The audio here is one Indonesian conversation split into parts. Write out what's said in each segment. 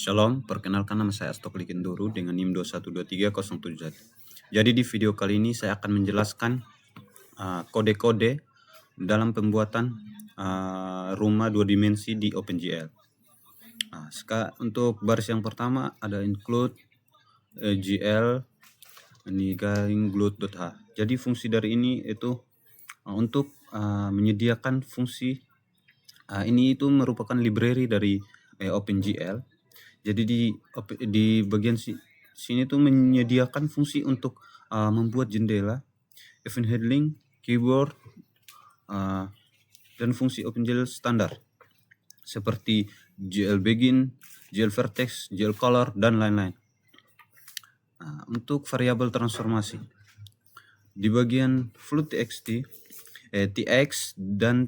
Shalom, perkenalkan nama saya Astokli Kendoro dengan NIM 2123071. Jadi di video kali ini saya akan menjelaskan kode-kode dalam pembuatan rumah 2 dimensi di OpenGL. Untuk baris yang pertama ada include GL ini garing glut.h. Jadi fungsi dari ini itu untuk menyediakan fungsi ini itu merupakan library dari OpenGL. Jadi di bagian sini tuh menyediakan fungsi untuk membuat jendela, event handling, keyboard, dan fungsi OpenGL standar seperti GL begin, GL vertex, GL color, dan lain-lain. Untuk variabel transformasi di bagian float txt, tx dan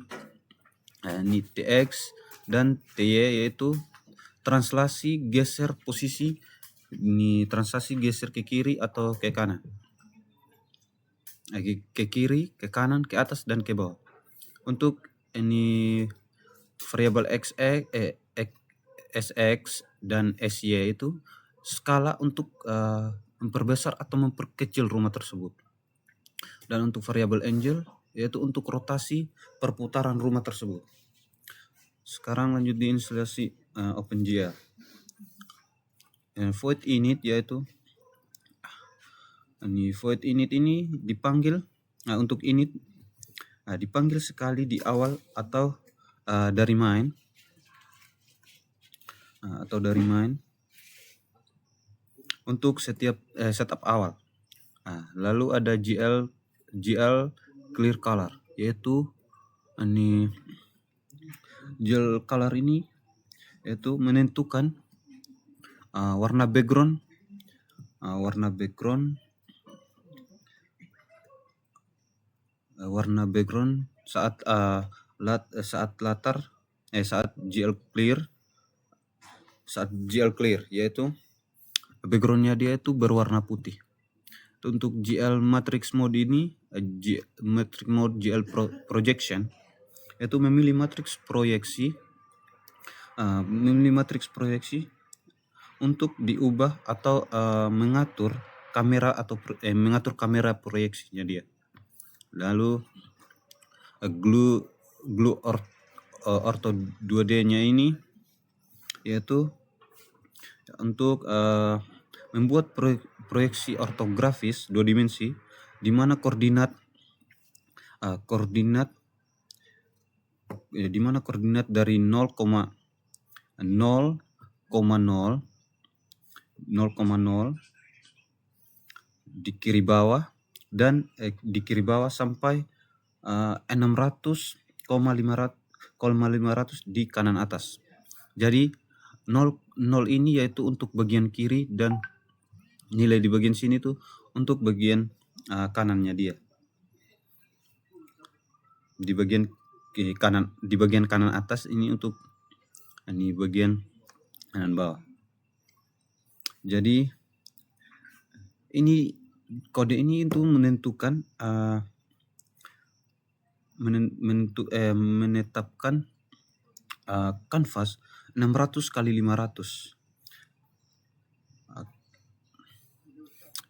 ty yaitu translasi geser posisi, ini translasi geser ke kiri atau ke kanan, ke kiri, ke kanan, ke atas, dan ke bawah. Untuk ini variabel sx dan sy itu skala untuk memperbesar atau memperkecil rumah tersebut. Dan untuk variabel angle yaitu untuk rotasi perputaran rumah tersebut. Sekarang lanjut di instalasi OpenGL. Void init yaitu void init ini dipanggil untuk init dipanggil sekali di awal atau dari main untuk setiap setup awal. Lalu ada GL clear color yaitu ini GL color ini yaitu menentukan warna background saat GL clear yaitu backgroundnya dia itu berwarna putih. Untuk GL matrix mode ini matrix mode GL projection itu memilih matriks proyeksi untuk diubah atau mengatur kamera atau mengatur kamera proyeksinya dia. Lalu glue ortho 2D-nya ini yaitu untuk membuat proyeksi ortografis 2 dimensi di mana koordinat dari 0,0 di kiri bawah dan di kiri bawah sampai 600,500 di kanan atas. Jadi 0 ini yaitu untuk bagian kiri dan nilai di bagian sini tuh untuk bagian kanannya dia. Di bagian kanan atas ini untuk bagian kanan bawah. Jadi ini kode ini itu menentukan menetapkan kanvas 600 kali 500.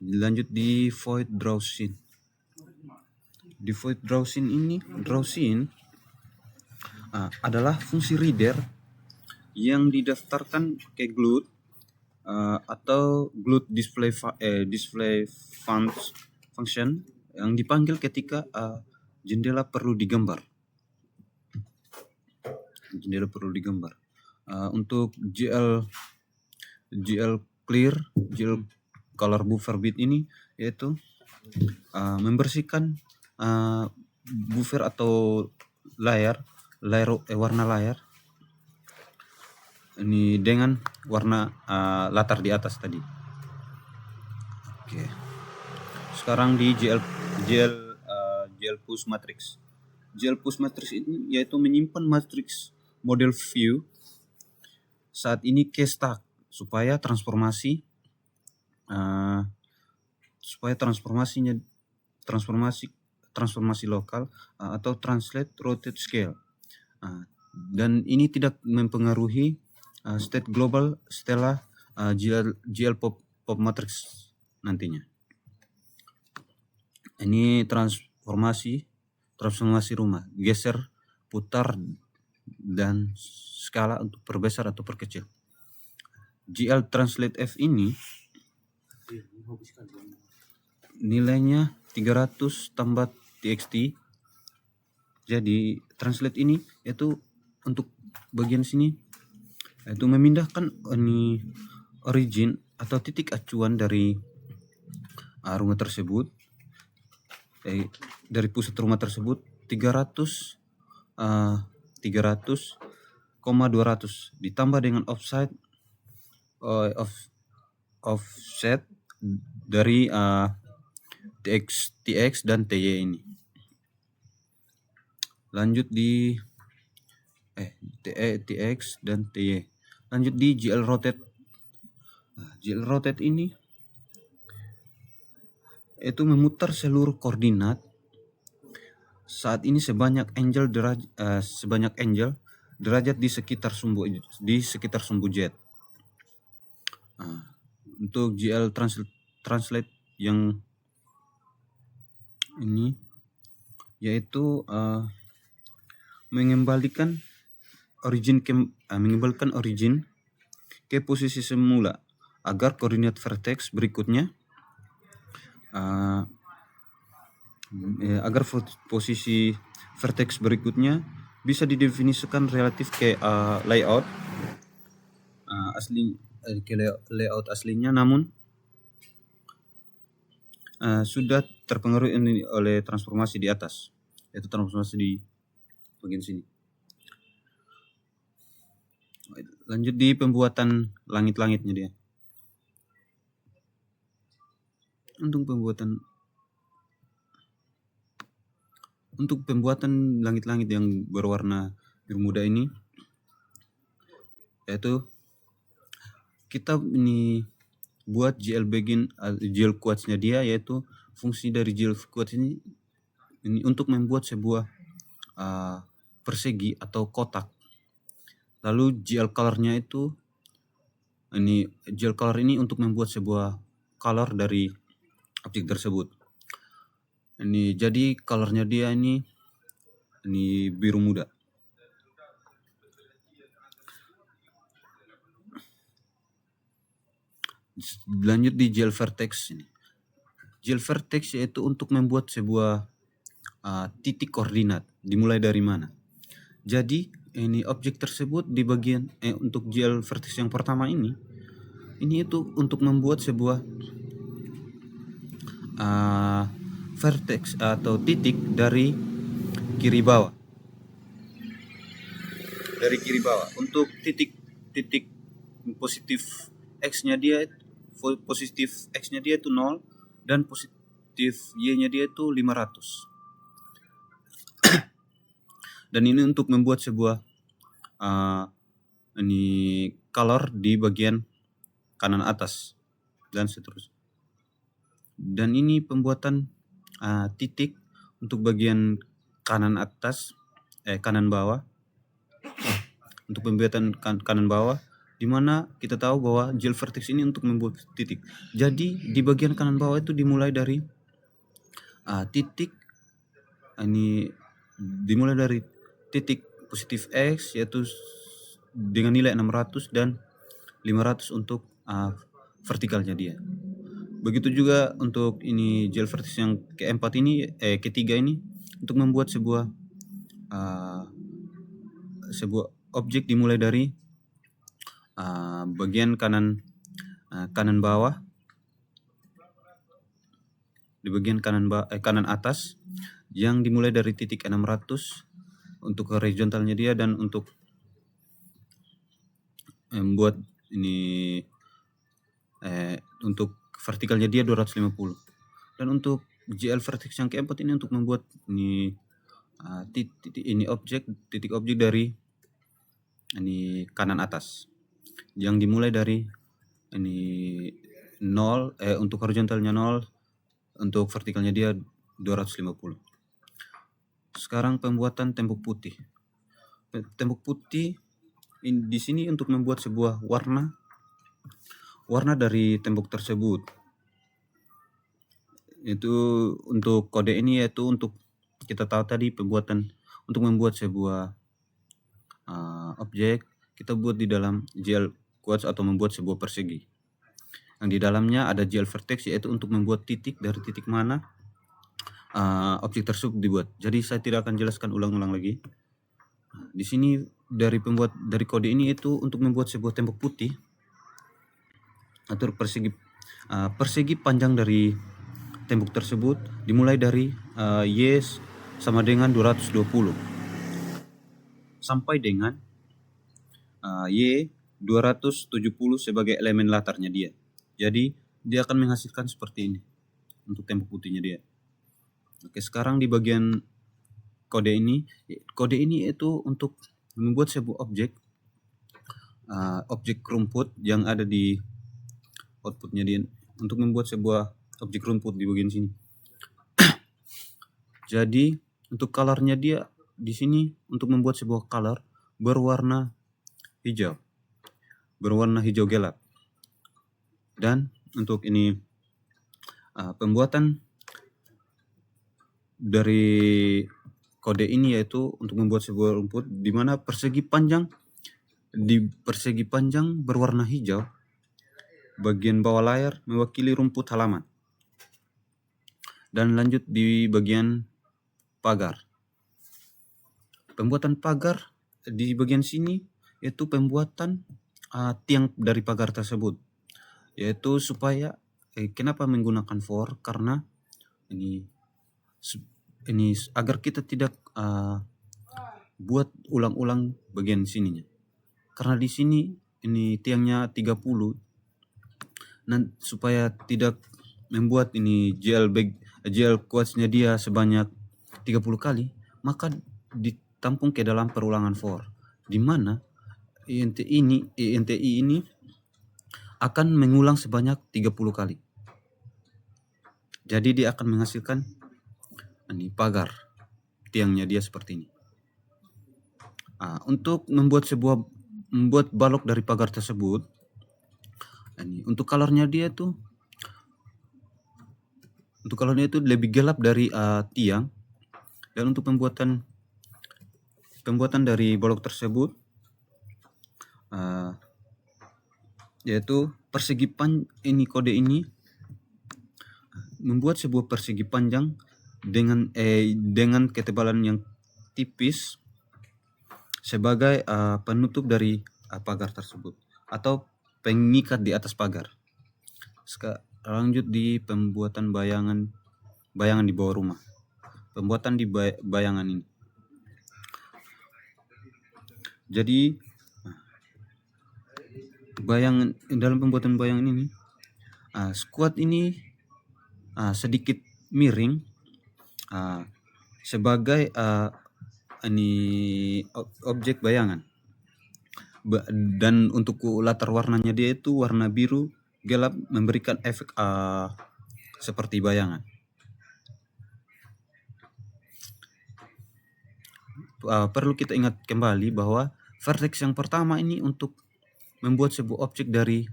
Lanjut di void draw scene. Di void draw scene ini adalah fungsi reader yang didaftarkan ke glut atau glut display function yang dipanggil ketika jendela perlu digambar. Untuk GL clear, GL color buffer bit ini yaitu membersihkan buffer atau warna layar ini dengan warna latar di atas tadi. Oke. Sekarang di GL push matrix. GL push matrix ini yaitu menyimpan matrix model view saat ini ke stack supaya transformasi lokal atau translate rotate scale. Dan ini tidak mempengaruhi state global setelah GL pop matrix nantinya. Ini transformasi rumah, geser, putar, dan skala untuk perbesar atau perkecil. GL Translate F ini nilainya 300 tambah txt. Jadi translate ini itu untuk bagian sini itu memindahkan ini origin atau titik acuan dari rumah tersebut, dari pusat rumah tersebut 300 ditambah dengan offset dari TX dan TY ini. Lanjut di TX dan TY. Lanjut di GL rotate. GL rotate ini itu memutar seluruh koordinat saat ini sebanyak angel derajat di sekitar sumbu jet. Untuk GL translate yang ini yaitu mengembalikan origin ke posisi semula agar koordinat vertex berikutnya posisi vertex berikutnya bisa didefinisikan relatif ke layout layout aslinya, namun sudah terpengaruh oleh transformasi di atas, yaitu transformasi di bagian sini. Lanjut di pembuatan langit-langitnya dia. Untuk pembuatan langit-langit yang berwarna biru muda ini, yaitu kita ini buat GL quotes-nya dia, yaitu fungsi dari GL quotes ini untuk membuat sebuah persegi atau kotak. Lalu GL color-nya itu GL color ini untuk membuat sebuah color dari objek tersebut. Jadi colornya dia ini biru muda. Lanjut di GL vertex ini. GL vertex yaitu untuk membuat sebuah titik koordinat, dimulai dari mana. Jadi ini objek tersebut di bagian untuk GL vertex yang pertama ini itu untuk membuat sebuah vertex atau titik dari kiri bawah. Untuk titik positif X-nya dia itu 0 dan positif Y-nya dia itu 500. Dan ini untuk membuat sebuah color di bagian kanan atas dan seterusnya. Dan ini pembuatan titik untuk bagian kanan atas, kanan bawah. Untuk pembuatan kanan bawah, di mana kita tahu bahwa GL vertex ini untuk membuat titik. Jadi di bagian kanan bawah itu dimulai dari titik dimulai dari titik positif X, yaitu dengan nilai 600 dan 500 untuk vertikalnya dia. Begitu juga untuk ini GL vertex yang keempat ini, ketiga ini untuk membuat sebuah objek dimulai dari bagian kanan bawah, di bagian kanan atas, yang dimulai dari titik 600 untuk horizontalnya dia, dan untuk membuat ini untuk vertikalnya dia 250. Dan untuk GL vertex yang keempat ini untuk membuat ini titik objek dari kanan atas, yang dimulai dari 0, untuk horizontalnya 0, untuk vertikalnya dia 250. Sekarang pembuatan tembok putih. Tembok putih di sini untuk membuat sebuah warna dari tembok tersebut. Itu untuk kode ini, yaitu untuk kita tahu tadi pembuatan untuk membuat sebuah objek, kita buat di dalam GL quads atau membuat sebuah persegi. Yang di dalamnya ada GL vertex, yaitu untuk membuat titik dari titik mana objek tersebut dibuat. Jadi saya tidak akan jelaskan ulang-ulang lagi. Di sini dari kode ini itu untuk membuat sebuah tembok putih, atur persegi panjang dari tembok tersebut dimulai dari Y sama dengan 220 sampai dengan Y 270 sebagai elemen latarnya dia. Jadi dia akan menghasilkan seperti ini untuk tembok putihnya dia. Oke, sekarang di bagian kode ini itu untuk membuat sebuah objek rumput yang ada di outputnya dia, untuk membuat sebuah objek rumput di bagian sini. Jadi untuk colornya dia di sini untuk membuat sebuah color berwarna hijau gelap. Dan untuk ini pembuatan dari kode ini yaitu untuk membuat sebuah rumput di mana persegi panjang berwarna hijau, bagian bawah layar mewakili rumput halaman. Dan lanjut di bagian pagar. Pembuatan pagar di bagian sini yaitu pembuatan tiang dari pagar tersebut. Yaitu supaya kenapa menggunakan for? Karena ini agar kita tidak buat ulang-ulang bagian sininya. Karena di sini ini tiangnya 30. Supaya tidak membuat ini GL quads-nya dia sebanyak 30 kali, maka ditampung ke dalam perulangan for, di mana INTI ini akan mengulang sebanyak 30 kali. Jadi dia akan menghasilkan ini pagar tiangnya dia seperti ini. Untuk membuat balok dari pagar tersebut, untuk colornya dia tuh lebih gelap dari tiang. Dan untuk pembuatan dari balok tersebut yaitu kode ini membuat sebuah persegi panjang dengan ketebalan yang tipis sebagai penutup dari pagar tersebut atau pengikat di atas pagar. Sekarang lanjut di pembuatan bayangan di bawah rumah. Pembuatan di bayangan ini. Jadi dalam pembuatan bayangan ini squat ini sedikit miring sebagai objek bayangan. Dan untuk latar warnanya dia itu warna biru gelap, memberikan efek seperti bayangan. Perlu kita ingat kembali bahwa vertex yang pertama ini untuk membuat sebuah objek dari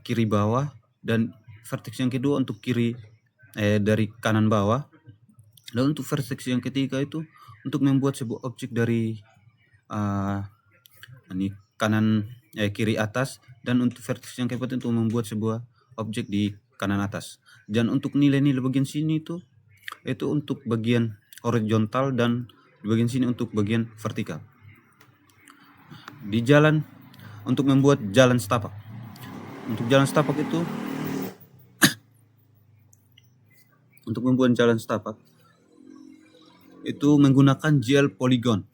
kiri bawah, dan vertex yang kedua untuk dari kanan bawah, dan untuk vertex yang ketiga itu untuk membuat sebuah objek dari kiri atas, dan untuk vertex yang keempat untuk membuat sebuah objek di kanan atas. Dan untuk nilai-nilai bagian sini itu untuk bagian horizontal, dan di bagian sini untuk bagian vertikal. Di jalan untuk membuat jalan setapak. Untuk jalan setapak itu untuk membuat jalan setapak itu menggunakan GL polygon,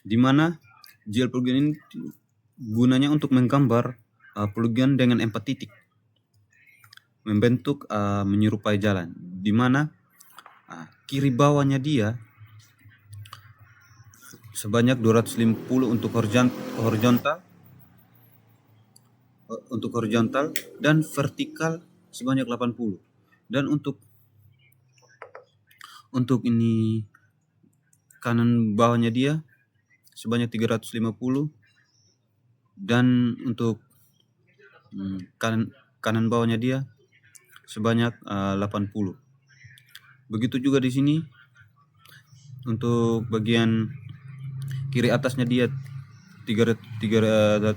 di mana GL polygon ini gunanya untuk menggambar polygon dengan 4 titik, membentuk menyerupai jalan, di mana kiri bawahnya dia sebanyak 250 untuk horizontal dan vertikal sebanyak 80. Dan untuk ini kanan bawahnya dia sebanyak 350 dan untuk kanan bawahnya dia sebanyak 80. Begitu juga di sini untuk bagian kiri atasnya dia 315,200,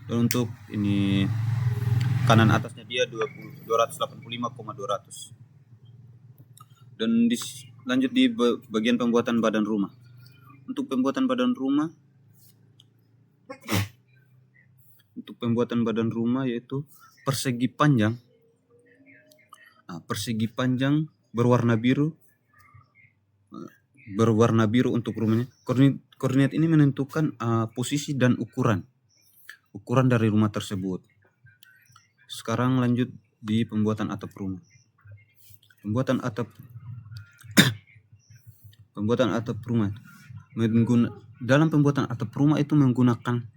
dan untuk ini kanan atasnya dia 285,200. Dan lanjut di bagian pembuatan badan rumah. Untuk pembuatan badan rumah yaitu persegi panjang berwarna biru untuk rumahnya. Koordinat ini menentukan posisi dan ukuran dari rumah tersebut. Sekarang lanjut di pembuatan atap rumah. Pembuatan atap rumah dalam pembuatan atap rumah itu menggunakan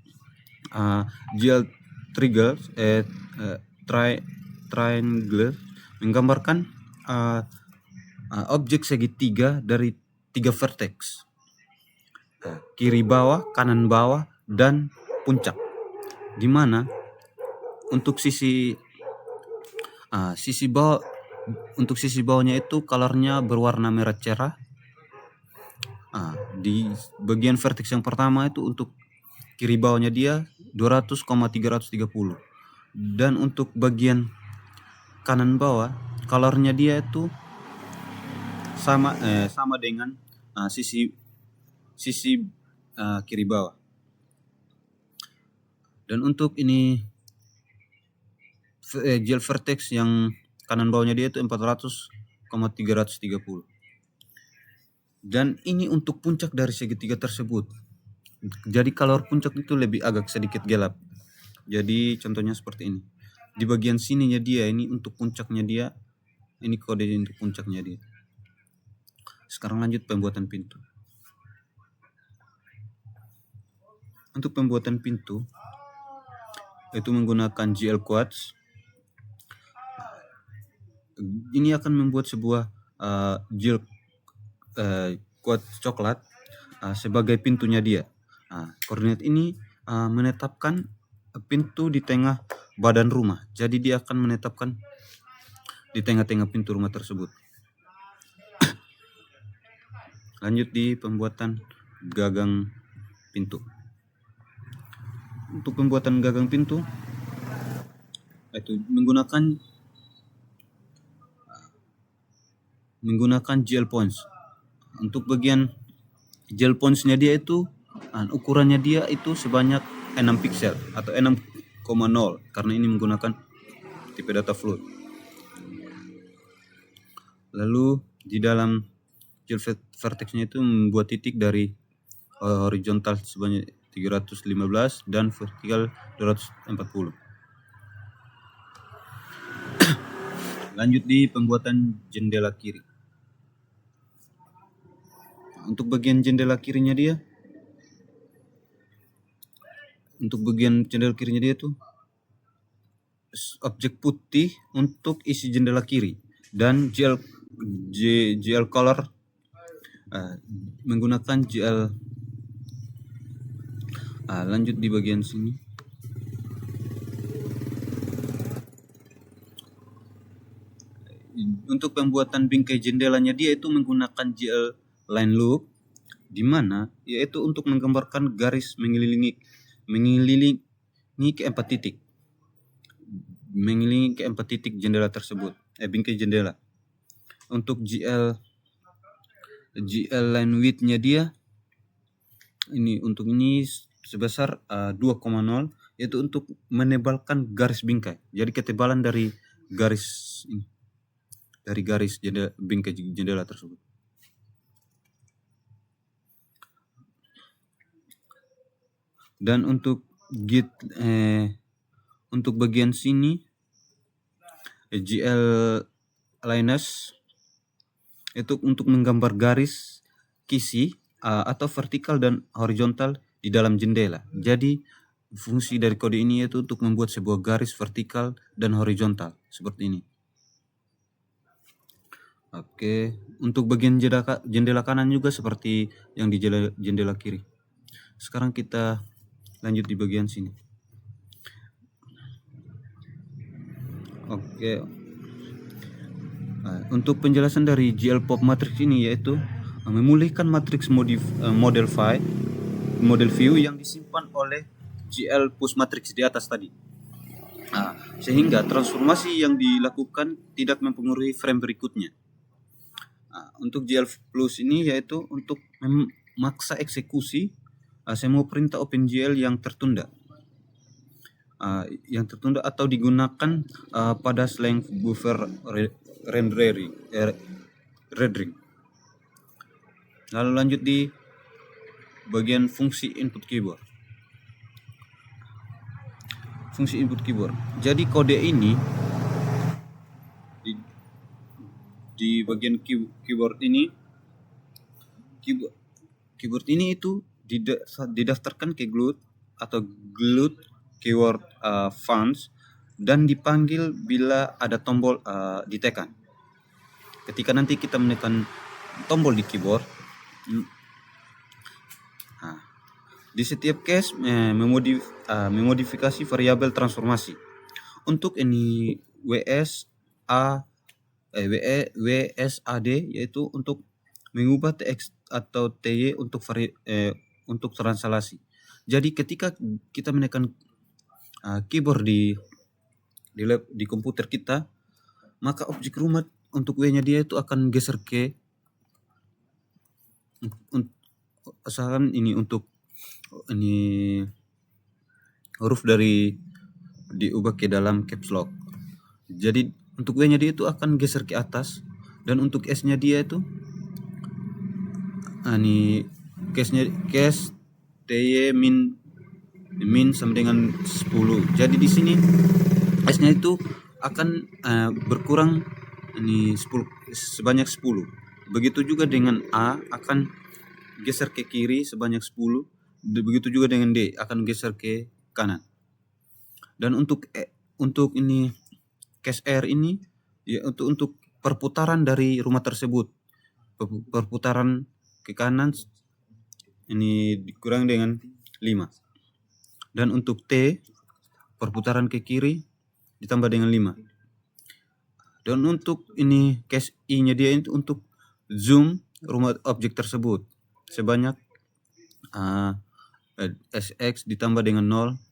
triangle menggambarkan objek segitiga dari 3 vertex, kiri bawah, kanan bawah, dan puncak, di mana untuk sisi bawahnya itu colornya berwarna merah cerah. Di bagian vertex yang pertama itu untuk kiri bawahnya dia 200,330, dan untuk bagian kanan bawah colornya dia itu sama dengan sisi kiri bawah. Dan untuk ini gel vertex yang kanan bawahnya dia itu 400,330. Dan ini untuk puncak dari segitiga tersebut. Jadi color puncak itu lebih agak sedikit gelap. Jadi contohnya seperti ini. Di bagian sininya dia, ini untuk puncaknya dia, ini kode untuk puncaknya dia. Sekarang lanjut pembuatan pintu. Untuk pembuatan pintu itu menggunakan GL Quartz. Ini akan membuat sebuah GL Quartz coklat sebagai pintunya dia. Koordinat ini menetapkan pintu di tengah badan rumah. Jadi dia akan menetapkan di tengah-tengah pintu rumah tersebut. Lanjut di pembuatan gagang pintu. Untuk pembuatan gagang pintu itu menggunakan gel points. Untuk bagian gel points-nya dia itu ukurannya dia itu sebanyak 6 pixel atau 6,0 karena ini menggunakan tipe data float. Lalu di dalam gel vertex-nya itu membuat titik dari horizontal sebanyak 315 dan vertikal 240. Lanjut di pembuatan jendela kiri. Untuk bagian jendela kirinya dia, tuh objek putih untuk isi jendela kiri, dan GL color menggunakan GL. Lanjut di bagian sini. Untuk pembuatan bingkai jendelanya dia itu menggunakan GL line loop, di mana yaitu untuk menggambarkan garis mengelilingi keempat titik jendela tersebut, bingkai jendela. Untuk GL line width-nya dia untuk ini sebesar 2,0, yaitu untuk menebalkan garis bingkai. Jadi ketebalan dari garis bingkai jendela tersebut. Dan untuk untuk bagian sini GL lines itu untuk menggambar garis kisi atau vertikal dan horizontal di dalam jendela. Jadi fungsi dari kode ini yaitu untuk membuat sebuah garis vertikal dan horizontal seperti ini. Oke, untuk bagian jendela kanan juga seperti yang di jendela kiri. Sekarang kita lanjut di bagian sini. Oke. Untuk penjelasan dari GL Pop Matrix ini yaitu memulihkan matriks model view yang disimpan oleh GL Push Matrix di atas tadi. Sehingga transformasi yang dilakukan tidak mempengaruhi frame berikutnya. Untuk GL Plus ini yaitu untuk memaksa eksekusi semua perintah OpenGL yang tertunda. Atau digunakan pada slang buffer rendering. Lalu lanjut di bagian fungsi input keyboard. Fungsi input keyboard. Jadi kode ini di bagian keyboard ini itu didaftarkan ke GLUT atau GLUT keyword funds dan dipanggil bila ada tombol ditekan. Ketika nanti kita menekan tombol di keyboard, di setiap case memodifikasi variabel transformasi. Untuk ini WSAD yaitu untuk mengubah TX atau TY untuk translasi. Jadi ketika kita menekan keyboard di komputer kita, maka objek rumah untuk W-nya dia itu akan geser ke asalkan ini untuk ini huruf dari diubah ke dalam caps lock. Jadi untuk W-nya dia itu akan geser ke atas, dan untuk S-nya dia itu ini case TY min sama dengan 10. Jadi di sini S-nya itu akan berkurang ini 10 sebanyak 10. Begitu juga dengan A akan geser ke kiri sebanyak 10. Begitu juga dengan D akan geser ke kanan. Dan untuk ini case R ini ya untuk perputaran dari rumah tersebut. Perputaran ke kanan ini dikurang dengan 5. Dan untuk T perputaran ke kiri ditambah dengan 5. Dan untuk ini case I-nya dia itu untuk zoom rumah objek tersebut sebanyak SX ditambah dengan 0,1,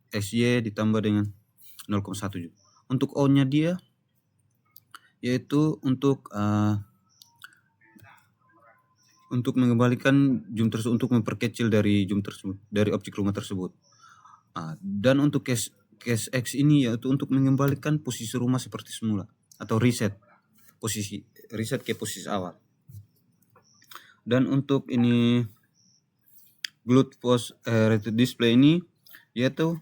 SY ditambah dengan 0,1. Untuk O-nya dia yaitu untuk mengembalikan zoom tersebut, untuk memperkecil dari zoom tersebut, dari objek rumah tersebut. Dan untuk case X ini yaitu untuk mengembalikan posisi rumah seperti semula atau reset ke posisi awal. Dan untuk ini GLUT post rated display ini yaitu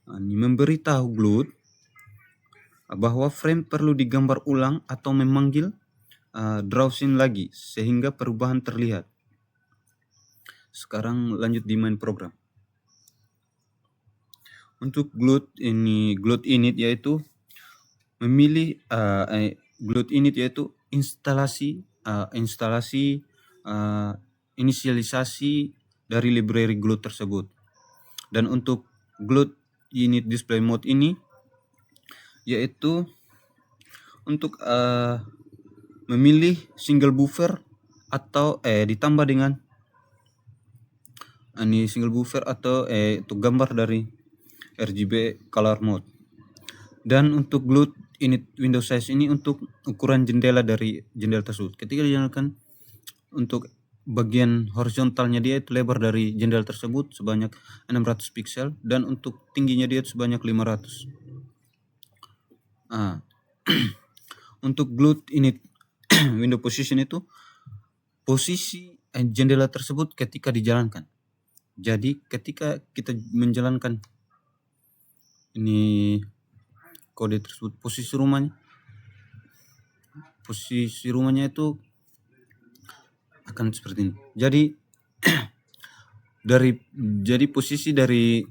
memberitahu GLUT bahwa frame perlu digambar ulang atau memanggil draw scene lagi sehingga perubahan terlihat. Sekarang lanjut di main program. Untuk GLUT init yaitu memilih GLUT init yaitu inisialisasi dari library GLUT tersebut. Dan untuk GLUT init display mode ini yaitu untuk memilih single buffer atau ditambah dengan single buffer atau untuk gambar dari RGB color mode. Dan untuk GLUT init window size ini untuk ukuran jendela dari jendela tersebut. Ketika dijalankan, untuk bagian horizontalnya dia itu lebar dari jendela tersebut sebanyak 600 pixel, dan untuk tingginya dia itu sebanyak 500. Untuk GLUT init window position itu posisi jendela tersebut ketika dijalankan. Jadi ketika kita menjalankan ini kode tersebut, posisi rumahnya itu akan seperti ini. Jadi posisi dari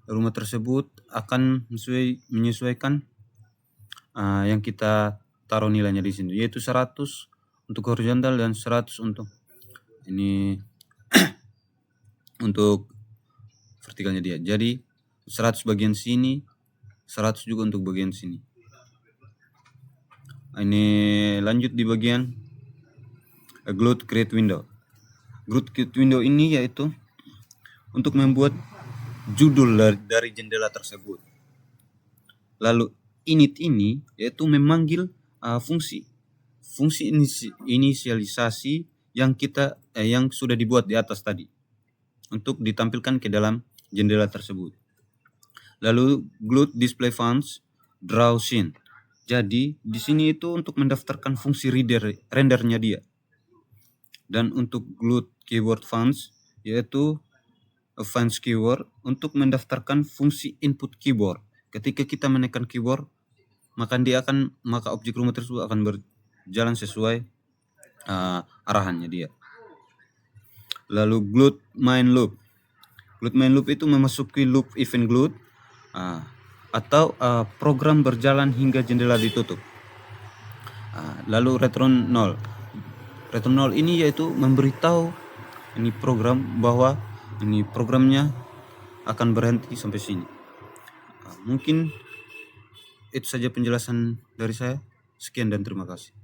rumah tersebut akan menyesuaikan yang kita taruh nilainya di sini, yaitu 100 untuk horizontal dan 100 untuk ini untuk vertikalnya dia. Jadi 100 bagian sini, 100 juga untuk bagian sini. Ini lanjut di bagian Glued Create Window. Glued Create Window ini yaitu untuk membuat judul dari jendela tersebut. Lalu init ini yaitu memanggil fungsi inisialisasi yang sudah dibuat di atas tadi untuk ditampilkan ke dalam jendela tersebut. Lalu Glued Display Fonts Draw Scene. Jadi di sini itu untuk mendaftarkan fungsi rendernya dia. Dan untuk Glued Keyboard Fonts yaitu Fonts Keyword untuk mendaftarkan fungsi input keyboard. Ketika kita menekan keyboard, maka objek rumah tersebut akan berjalan sesuai arahannya dia. Lalu Glued Main Loop. Glued Main Loop itu memasuki loop event glued atau program berjalan hingga jendela ditutup. Lalu Return 0. Return 0 ini yaitu memberitahu ini program bahwa ini programnya akan berhenti sampai sini. Mungkin itu saja penjelasan dari saya. Sekian dan terima kasih.